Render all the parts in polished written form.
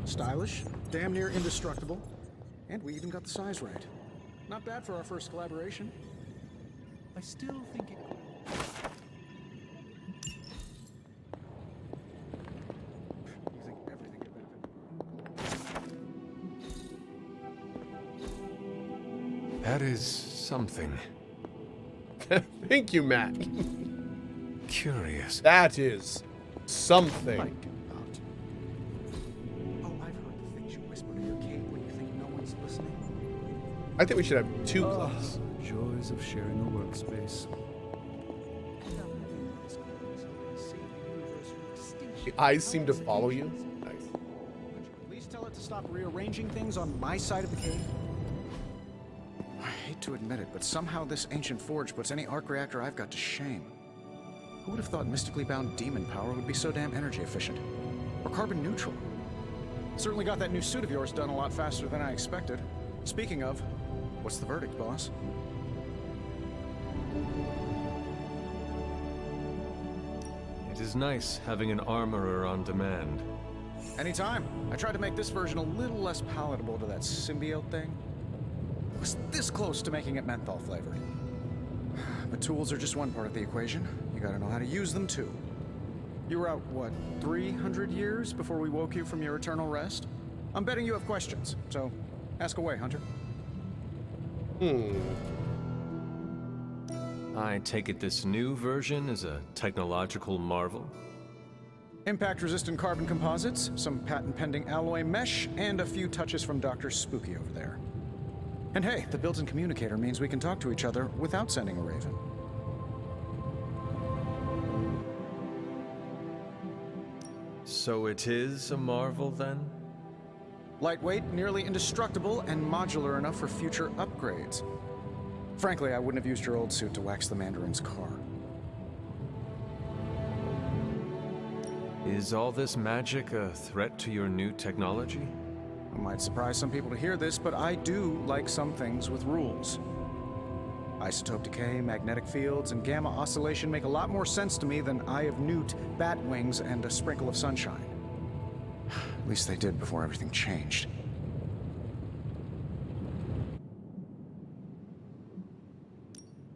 Stylish, damn near indestructible, and we even got the size right. Not bad for our first collaboration. I still think it... You think everything could benefit? That is something. Thank you, Matt. Curious. That is something. I do not. Oh, I've heard the things you whisper to your cape when you think no one's listening. I think we should have two clubs. Joys of sharing a workspace. The eyes seem to follow you. Nice. Would you at least tell it to stop rearranging things on my side of the cave? I hate to admit it, but somehow this ancient forge puts any arc reactor I've got to shame. Who would have thought mystically bound demon power would be so damn energy efficient? Or carbon neutral? Certainly got that new suit of yours done a lot faster than I expected. Speaking of, what's the verdict, boss? It is nice having an armorer on demand. Anytime. I tried to make this version a little less palatable to that symbiote thing. It was this close to making it menthol flavored. But tools are just one part of the equation. You gotta know how to use them too. You were out, what, 300 years before we woke you from your eternal rest? I'm betting you have questions, so ask away, Hunter. I take it this new version is a technological marvel? Impact-resistant carbon composites, some patent-pending alloy mesh, and a few touches from Dr. Spooky over there. And hey, the built-in communicator means we can talk to each other without sending a raven. So it is a marvel then? Lightweight, nearly indestructible, and modular enough for future upgrades. Frankly, I wouldn't have used your old suit to wax the Mandarin's car. Is all this magic a threat to your new technology? It might surprise some people to hear this, but I do like some things with rules. Isotope decay, magnetic fields, and gamma oscillation make a lot more sense to me than Eye of Newt, bat wings, and a sprinkle of sunshine. At least they did before everything changed.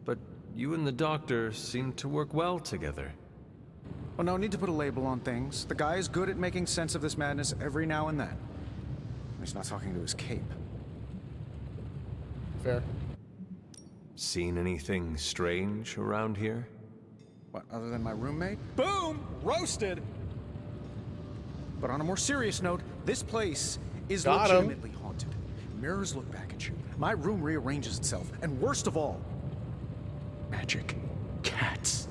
But you and the doctor seem to work well together. Oh, no need to put a label on things. The guy is good at making sense of this madness every now and then. He's not talking to his cape. Fair. Seen anything strange around here? What, other than my roommate? Boom! Roasted! But on a more serious note, this place is Got 'em. legitimately haunted. Mirrors look back at you. My room rearranges itself. And worst of all, magic cats.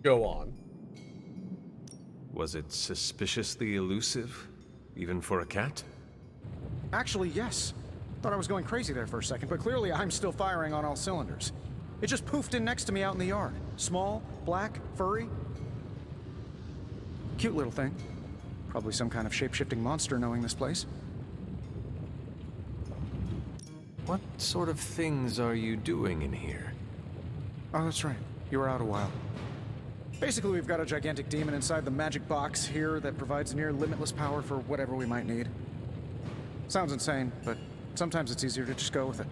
Go on. Was it suspiciously elusive, even for a cat? Actually, yes. Thought I was going crazy there for a second, but clearly I'm still firing on all cylinders. It just poofed in next to me out in the yard. Small, black, furry. Cute little thing. Probably some kind of shape-shifting monster knowing this place. What sort of things are you doing in here? Oh, that's right. You were out a while. Basically, we've got a gigantic demon inside the magic box here that provides near limitless power for whatever we might need. Sounds insane, but sometimes it's easier to just go with it.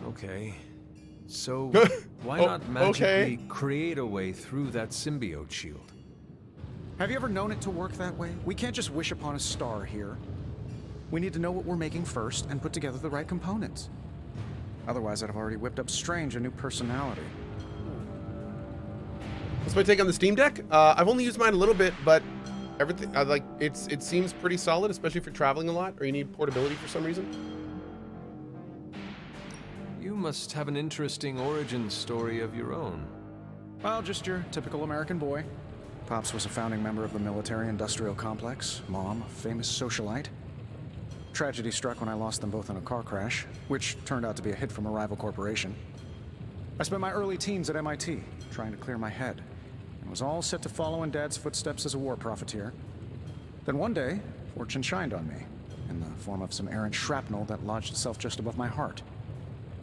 Okay. So, why not magically create a way through that symbiote shield? Have you ever known it to work that way? We can't just wish upon a star here. We need to know what we're making first and put together the right components. Otherwise, I'd have already whipped up Strange a new personality. What's my take on the Steam Deck? I've only used mine a little bit, but everything it seems pretty solid, especially if you're traveling a lot or you need portability for some reason. You must have an interesting origin story of your own. Well, just your typical American boy. Pops was a founding member of the military-industrial complex. Mom, a famous socialite. Tragedy struck when I lost them both in a car crash, which turned out to be a hit from a rival corporation. I spent my early teens at MIT, trying to clear my head, and was all set to follow in Dad's footsteps as a war profiteer. Then one day, fortune shined on me, in the form of some errant shrapnel that lodged itself just above my heart.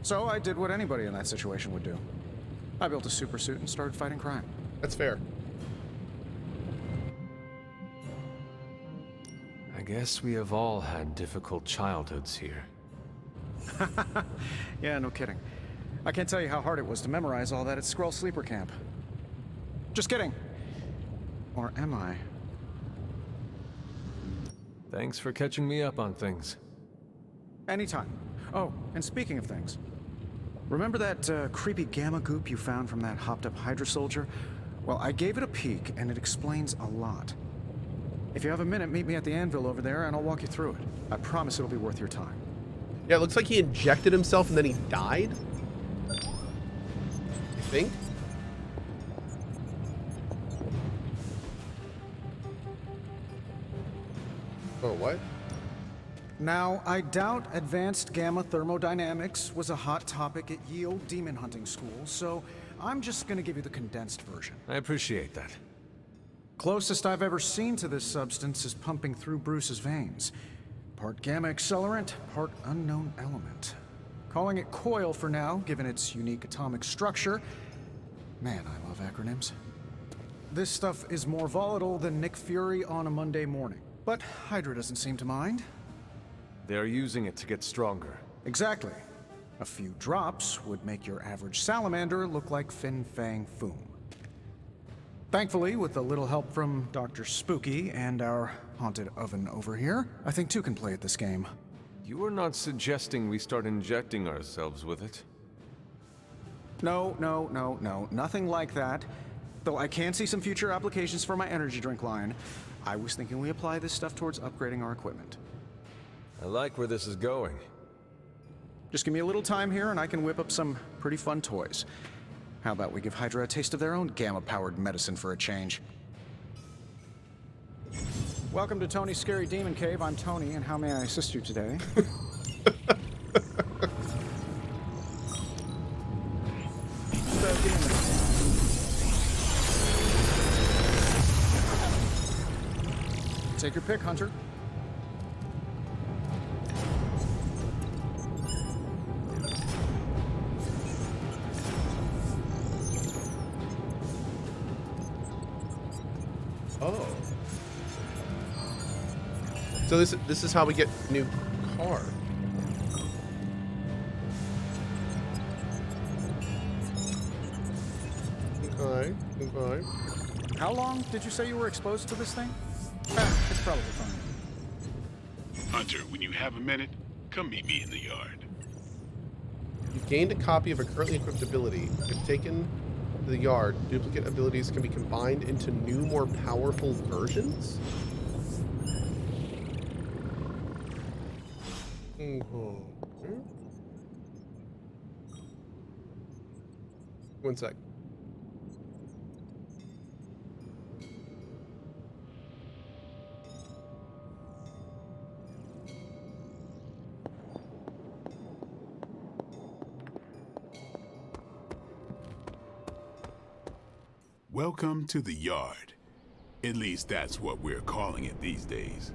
So I did what anybody in that situation would do. I built a supersuit and started fighting crime. That's fair. I guess we have all had difficult childhoods here. Yeah, no kidding. I can't tell you how hard it was to memorize all that at Skrull Sleeper Camp. Just kidding. Or am I? Thanks for catching me up on things. Anytime. Oh, and speaking of things, remember that creepy gamma goop you found from that hopped-up Hydra soldier? Well, I gave it a peek, and it explains a lot. If you have a minute, meet me at the anvil over there, and I'll walk you through it. I promise it'll be worth your time. Yeah, it looks like he injected himself and then he died. I think. Oh, what? Now, I doubt advanced gamma thermodynamics was a hot topic at Ye Olde Demon Hunting School, so I'm just gonna give you the condensed version. I appreciate that. Closest I've ever seen to this substance is pumping through Bruce's veins. Part gamma accelerant, part unknown element. Calling it coil for now, given its unique atomic structure. Man, I love acronyms. This stuff is more volatile than Nick Fury on a Monday morning. But Hydra doesn't seem to mind. They're using it to get stronger. Exactly. A few drops would make your average salamander look like Fin Fang Foom. Thankfully, with a little help from Dr. Spooky and our haunted oven over here, I think two can play at this game. You are not suggesting we start injecting ourselves with it? No, nothing like that. Though I can see some future applications for my energy drink line. I was thinking we apply this stuff towards upgrading our equipment. I like where this is going. Just give me a little time here and I can whip up some pretty fun toys. How about we give Hydra a taste of their own gamma-powered medicine for a change? Welcome to Tony's Scary Demon Cave. I'm Tony, and how may I assist you today? Take your pick, Hunter. Oh. So this is how we get new car. Okay. How long did you say you were exposed to this thing? It's probably fine. Hunter, when you have a minute, come meet me in the yard. You've gained a copy of a currently equipped ability. If taken to the yard, duplicate abilities can be combined into new, more powerful versions? One sec. Welcome to the yard. At least that's what we're calling it these days.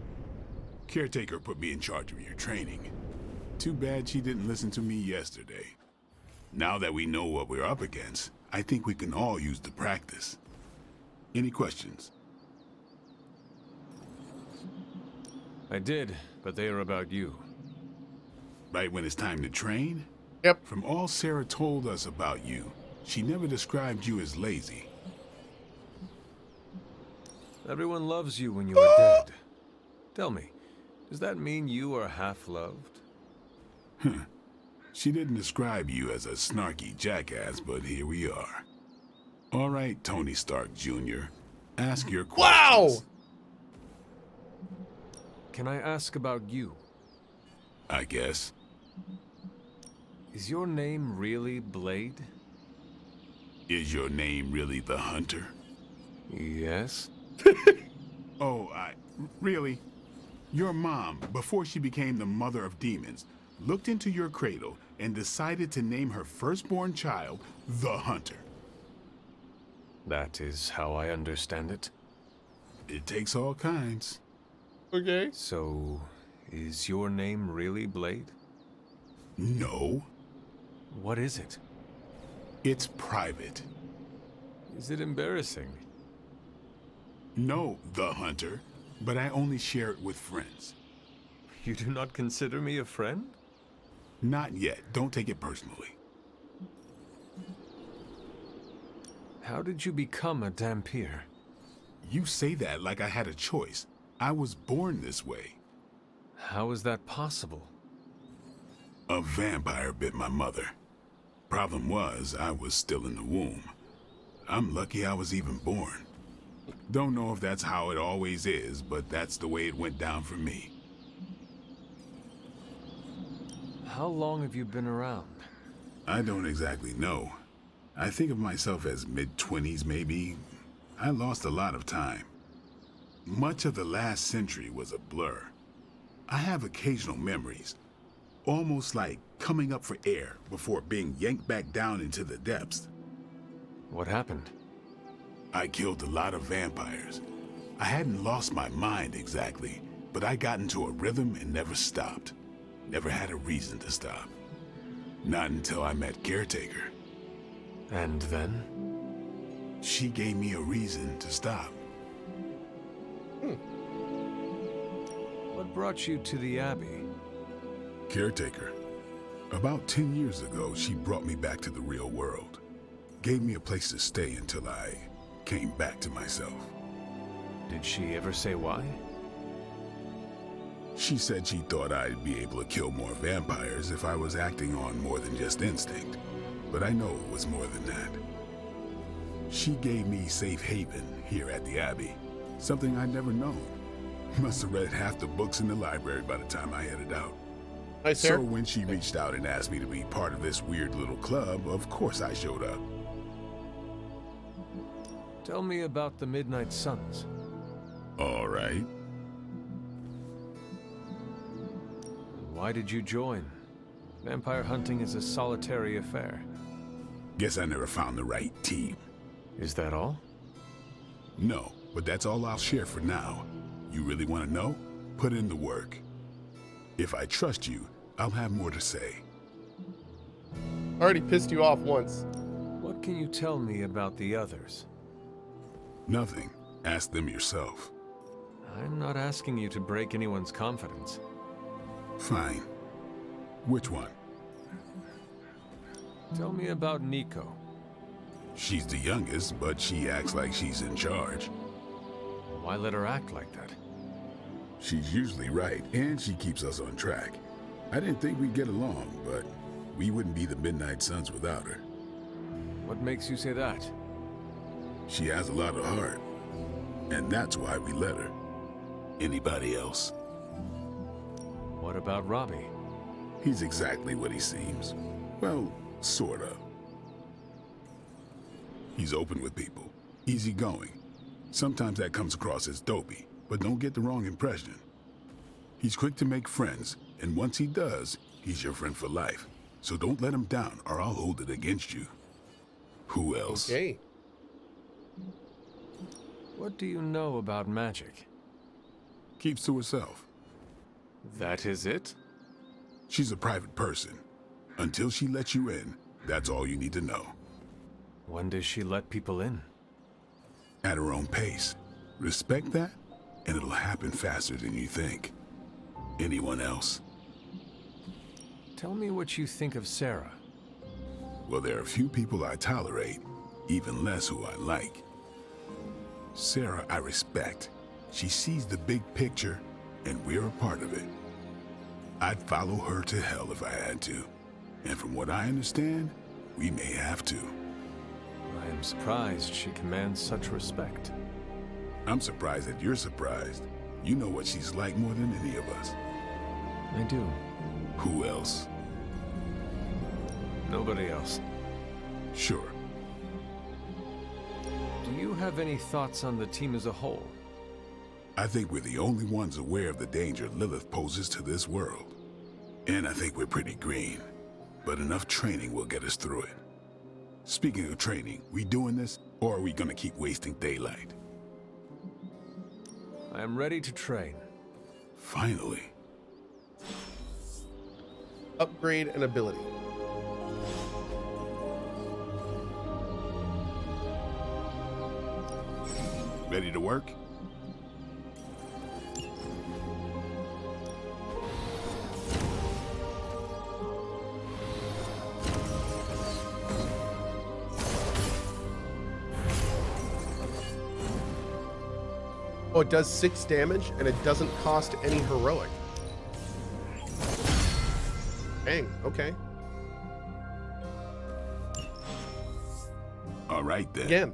Caretaker put me in charge of your training. Too bad she didn't listen to me yesterday. Now that we know what we're up against, I think we can all use the practice. Any questions? I did, but they are about you. Right when it's time to train? Yep. From all Sarah told us about you, she never described you as lazy. Everyone loves you when you are dead. Tell me, does that mean you are half-loved? She didn't describe you as a snarky jackass, but here we are. All right, Tony Stark Jr., ask your questions. Wow! Can I ask about you? I guess. Is your name really Blade? Is your name really the Hunter? Yes. Oh, really? Your mom, before she became the mother of demons, looked into your cradle and decided to name her firstborn child the Hunter. That is how I understand it. It takes all kinds. Okay. So, is your name really Blade? No, What is it? it's private. Is it embarrassing? No, the hunter, but I only share it with friends. You do not consider me a friend? Not yet. Don't take it personally. How did you become a Dhampir? You say that like I had a choice. I was born this way. How is that possible? A vampire bit my mother. Problem was, I was still in the womb. I'm lucky I was even born. Don't know if that's how it always is, but that's the way it went down for me. How long have you been around? I don't exactly know. I think of myself as mid-20s, maybe. I lost a lot of time. Much of the last century was a blur. I have occasional memories, almost like coming up for air before being yanked back down into the depths. What happened? I killed a lot of vampires. I hadn't lost my mind exactly, but I got into a rhythm and never stopped. Never had a reason to stop. Not until I met Caretaker. And then? She gave me a reason to stop. What brought you to the Abbey? Caretaker. About 10 years ago, she brought me back to the real world. Gave me a place to stay until I came back to myself. Did she ever say why? She said she thought I'd be able to kill more vampires if I was acting on more than just instinct. But I know it was more than that. She gave me safe haven here at the Abbey. Something I'd never known. Must have read half the books in the library by the time I headed out. Hi, sir. So when she reached out and asked me to be part of this weird little club, of course I showed up. Tell me about the Midnight Suns. All right. Why did you join? Vampire hunting is a solitary affair. Guess I never found the right team. Is that all? No, but that's all I'll share for now. You really want to know? Put in the work. If I trust you, I'll have more to say. I already pissed you off once. What can you tell me about the others? Nothing. Ask them yourself. I'm not asking you to break anyone's confidence. Fine. Which one? Tell me about Nico. She's the youngest, but she acts like she's in charge. Why let her act like that? She's usually right, and she keeps us on track. I didn't think we'd get along, but we wouldn't be the Midnight Suns without her. What makes you say that? She has a lot of heart, and that's why we let her. Anybody else? What about Robbie? He's exactly what he seems. Well, sort of. He's open with people, easygoing. Sometimes that comes across as dopey, but don't get the wrong impression. He's quick to make friends, and once he does, he's your friend for life. So don't let him down, or I'll hold it against you. Who else? Okay. What do you know about magic? Keeps to herself. That is it? She's a private person. Until she lets you in, that's all you need to know. When does she let people in? At her own pace. Respect that, and it'll happen faster than you think. Anyone else? Tell me what you think of Sarah. Well, there are a few people I tolerate, even less who I like. Sarah, I respect. She sees the big picture, and we're a part of it. I'd follow her to hell if I had to. And from what I understand, we may have to. I am surprised she commands such respect. I'm surprised that you're surprised. You know what she's like more than any of us. I do. Who else? Nobody else. Sure. Do you have any thoughts on the team as a whole? I think we're the only ones aware of the danger Lilith poses to this world. And I think we're pretty green. But enough training will get us through it. Speaking of training, we doing this, or are we gonna keep wasting daylight? I am ready to train. Finally. Upgrade an ability. Ready to work? Oh, it does 6 damage, and it doesn't cost any heroic. Dang, okay. All right, then. Again.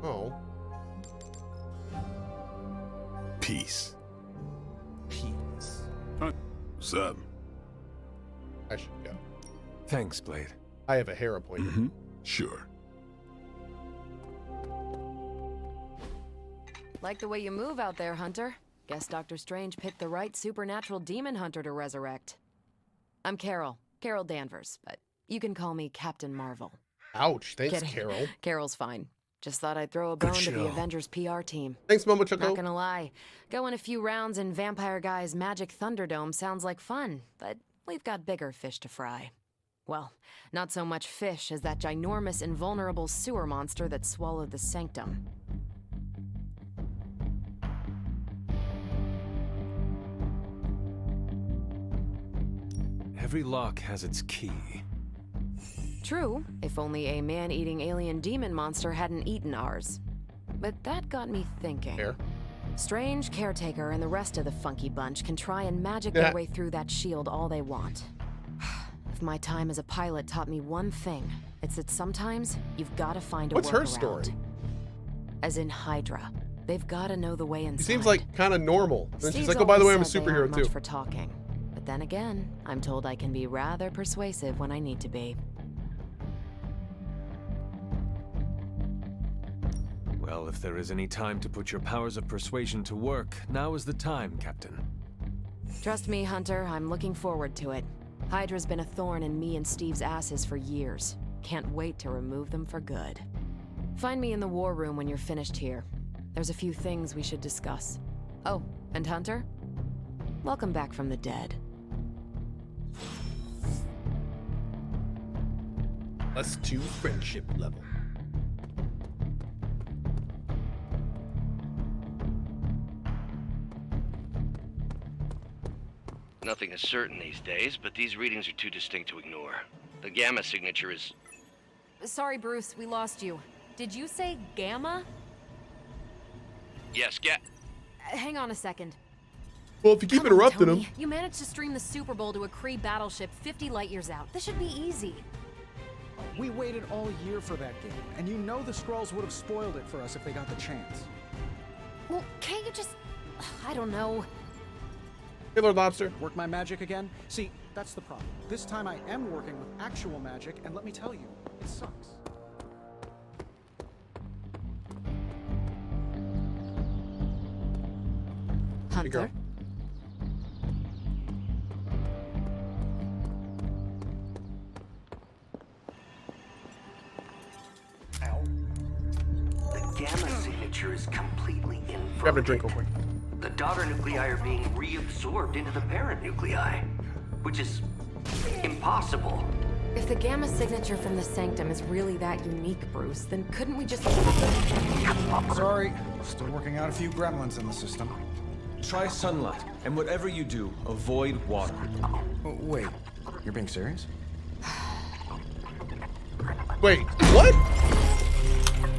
Oh. Peace. Peace. What's up? I should go. Thanks, Blade. I have a hair appointment. Sure. Like the way you move out there, Hunter. Guess Dr. Strange picked the right supernatural demon hunter to resurrect. I'm Carol Danvers, but you can call me Captain Marvel. Ouch. Thanks, Kidding. Carol. Carol's fine. Just thought I'd throw a bone to the Avengers PR team. Thanks, Momo Choco. Not gonna lie, going a few rounds in Vampire Guy's Magic Thunderdome sounds like fun, but we've got bigger fish to fry. Well, not so much fish as that ginormous, invulnerable sewer monster that swallowed the Sanctum. Every lock has its key. True, if only a man-eating alien demon monster hadn't eaten ours. But that got me thinking. Fair. Strange, Caretaker, and the rest of the funky bunch can try and magic their way through that shield all they want. If my time as a pilot taught me one thing, it's that sometimes you've got to find a What's her workaround. story? As in Hydra. They've got to know the way inside. He seems like kind of normal. Then she's Steve's like, oh, by the way, I'm a always said they aren't superhero much too. for talking. But then again, I'm told I can be rather persuasive when I need to be. Well, if there is any time to put your powers of persuasion to work, now is the time, Captain. Trust me, Hunter, I'm looking forward to it. Hydra's been a thorn in me and Steve's asses for years. Can't wait to remove them for good. Find me in the war room when you're finished here. There's a few things we should discuss. Oh, and Hunter? Welcome back from the dead. +2 friendship level. Nothing is certain these days, but these readings are too distinct to ignore. The gamma signature is... Sorry, Bruce, we lost you. Did you say Gamma? Yes, Hang on a second. Well, if you keep Come on, interrupting Tony. him. You managed to stream the Super Bowl to a Kree battleship 50 light years out. This should be easy. We waited all year for that game, and you know the Skrulls would have spoiled it for us if they got the chance. Well, can't you just... I don't know. Hey, Lord Lobster. Work my magic again? See, that's the problem. This time I am working with actual magic, and let me tell you, it sucks. Hunter? The gamma signature is completely inverted. Grab a drink real quick. The daughter nuclei are being reabsorbed into the parent nuclei, which is impossible. If the gamma signature from the Sanctum is really that unique, Bruce, then couldn't we just... Sorry, still working out a few gremlins in the system. Try sunlight, and whatever you do, avoid water. Oh, wait, you're being serious? Wait, what?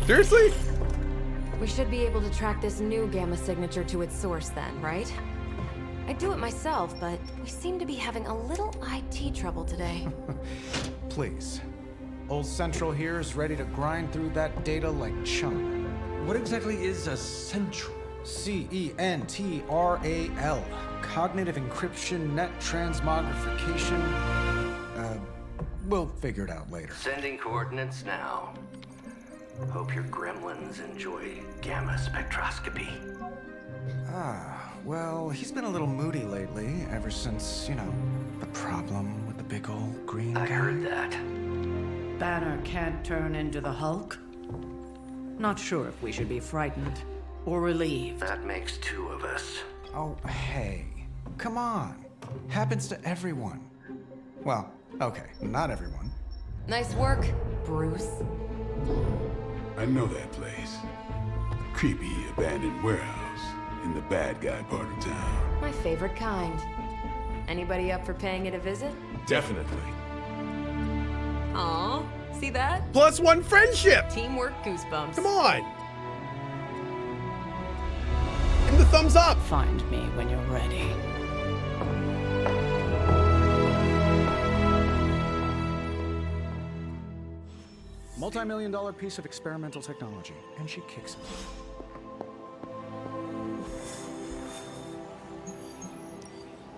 Seriously? We should be able to track this new gamma signature to its source then, right? I'd do it myself, but we seem to be having a little IT trouble today. Please. Old Central here is ready to grind through that data like chum. What exactly is a central? CENTRAL. Cognitive encryption, net transmogrification. We'll figure it out later. Sending coordinates now. Hope your gremlins enjoy gamma spectroscopy. Well, he's been a little moody lately, ever since, you know, the problem with the big old green I guy. heard that. Banner can't turn into the Hulk? Not sure if we should be frightened or relieved. That makes 2 of us. Oh, hey. Come on. Happens to everyone. Well, okay, not everyone. Nice work, Bruce. I know that place. Creepy abandoned warehouse in the bad guy part of town. My favorite kind. Anybody up for paying it a visit? Definitely. Aw, see that? +1 friendship. Teamwork goosebumps. Come on. Give him the thumbs up. Find me when you're ready. Multi-million-dollar piece of experimental technology, and she kicks it.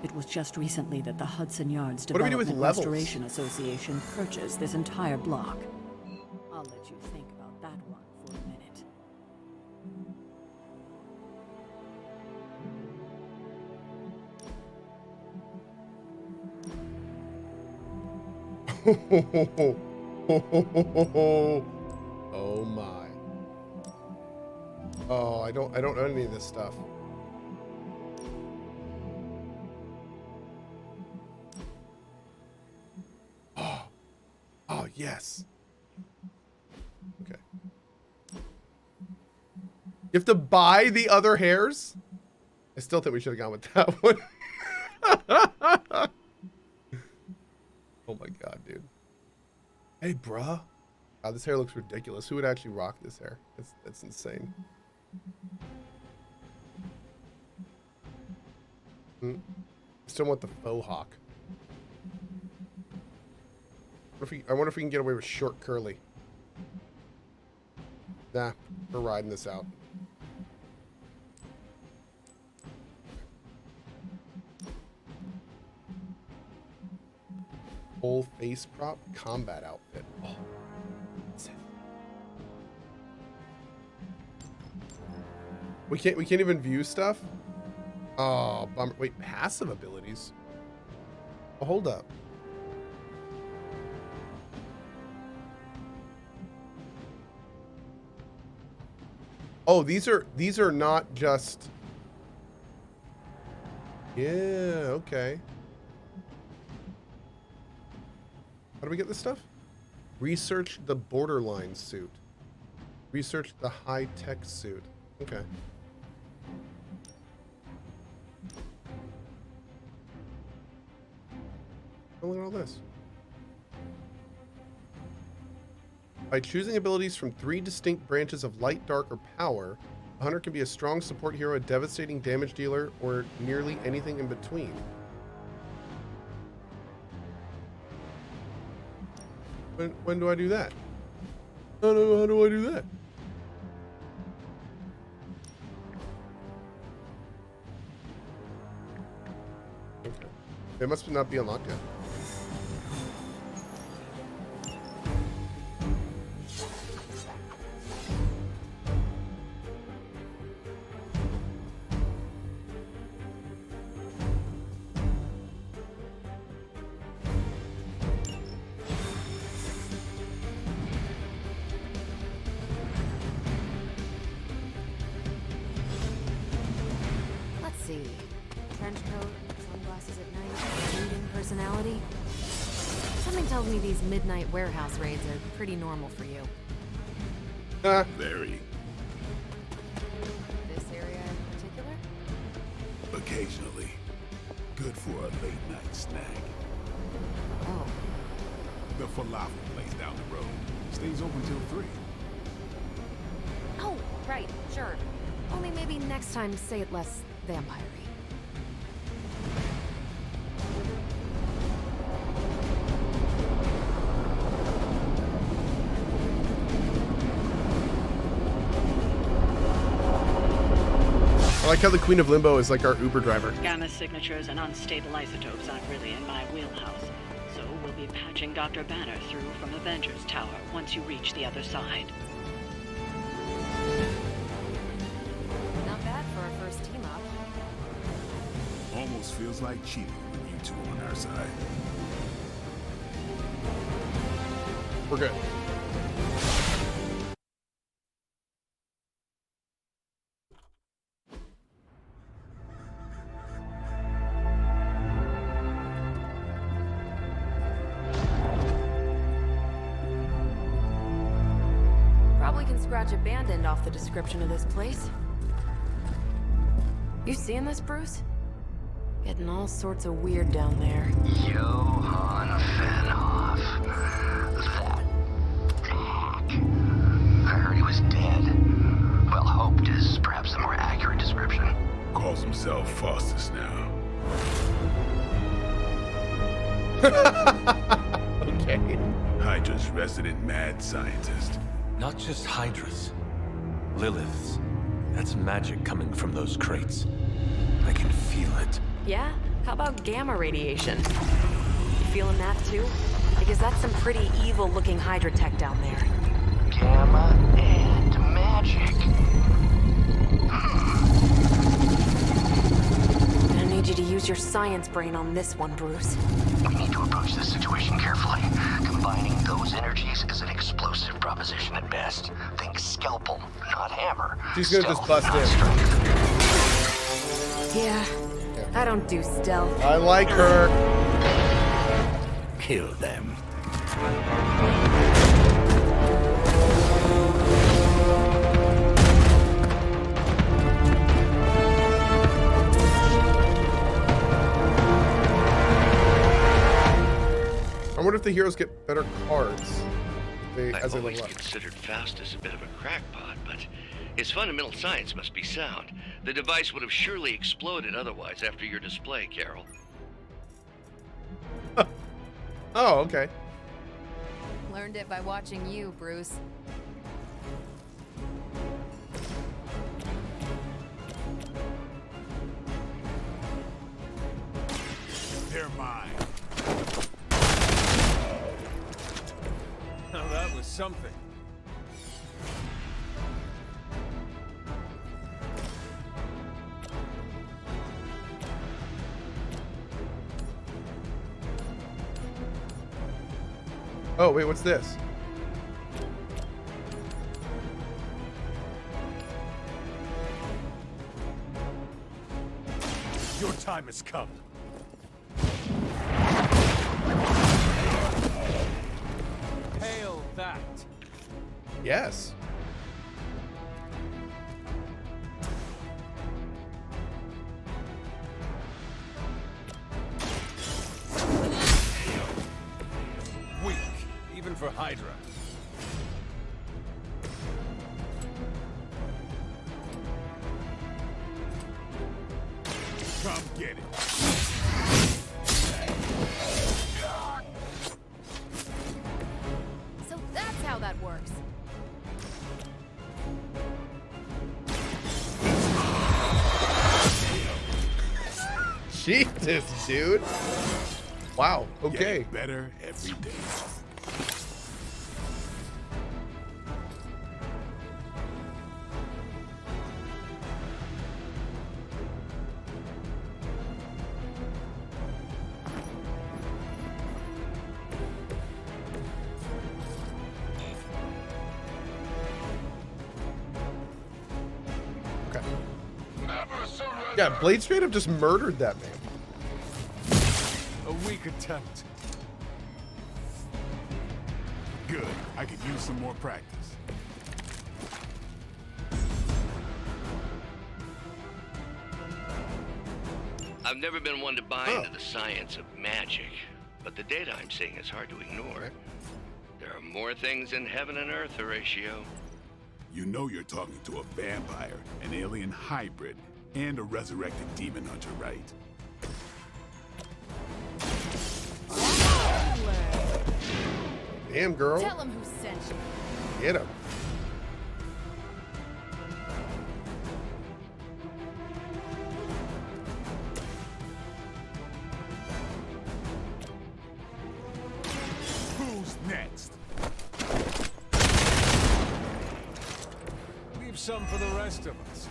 It was just recently that the Hudson Yards What do we do with Development levels? Restoration Association purchased this entire block. I'll let you think about that one for a minute. Oh my. Oh, I don't know any of this stuff. Oh, yes. Okay. You have to buy the other hairs? I still think we should have gone with that one. Oh my god, dude. Hey, bruh. God, this hair looks ridiculous. Who would actually rock this hair? That's insane. Still want the faux hawk. I wonder if we can get away with short curly. Nah, we're riding this out. Full face prop combat outfit. Oh. We can't even view stuff? Oh, bummer. Wait, passive abilities? Oh, hold up. Oh, these are not just... Yeah, okay. How do we get this stuff? Research the borderline suit. Research the high-tech suit. Okay. Oh, look at all this. By choosing abilities from 3 distinct branches of light, dark, or power, a hunter can be a strong support hero, a devastating damage dealer, or nearly anything in between. When do I do that? I don't know, how do I do that? Okay. It must not be unlocked yet. Let's see. Trench coat, sunglasses at night, brooding personality. Something tells me these midnight warehouse raids are pretty normal for you. Very. This area in particular? Occasionally. Good for a late night snack. Oh, The falafel place down the road stays open till 3. oh, right, sure. Only maybe next time say it less vampire-y. I like how the Queen of Limbo is like our Uber driver. Gamma signatures and unstable isotopes aren't really in my wheelhouse, so we'll be patching Dr. Banner through from Avengers Tower once you reach the other side. Not bad for our first team up. Almost feels like cheating with you two on our side. We're good. Probably can scratch abandoned off the description of this place. You seeing this, Bruce? Getting all sorts of weird down there. Johann Fenhoff. That hack. I heard he was dead. Well, hoped is perhaps a more accurate description. Calls himself Faustus now. Okay. Hydra's resident mad scientist. Not just Hydras. Liliths. That's magic coming from those crates. I can feel it. Yeah? How about gamma radiation? You feeling that too? Because that's some pretty evil-looking Hydra tech down there. Gamma and magic. I need you to use your science brain on this one, Bruce. We need to approach this situation carefully. Combining those energies is an explosive proposition at best. Think scalpel, not hammer. She's gonna just bust in. Yeah, I don't do stealth. I like her. Kill them. I wonder if the heroes get better cards as I've they always level up. considered Faustus a bit of a crackpot, but his fundamental science must be sound. The device would have surely exploded otherwise after your display, Carol. Oh, okay. Learned it by watching you, Bruce. They're mine. Now that was something. Oh, wait, what's this? Your time has come. Hail that. Yes. Weak, even for Hydra. Come get it. So that's how that works. Jesus, dude. Wow. Okay. Getting better every day. Okay. Yeah, Blade straight up just murdered that man. A weak attempt. Good. I could use some more practice. I've never been one to buy into the science of magic, but the data I'm seeing is hard to ignore. There are more things in heaven and earth, Horatio. You know you're talking to a vampire, an alien hybrid, and a resurrected demon hunter, right? Damn, girl. Tell him who sent you. Get him. Who's next? Leave some for the rest of us.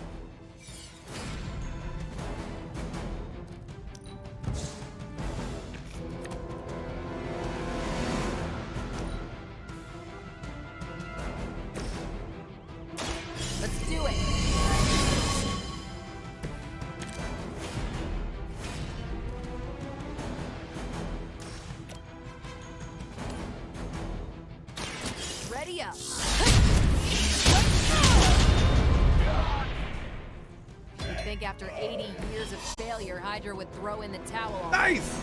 Let's do it. Ready up. think after 80 years of failure, Hydra would throw in the towel on Nice!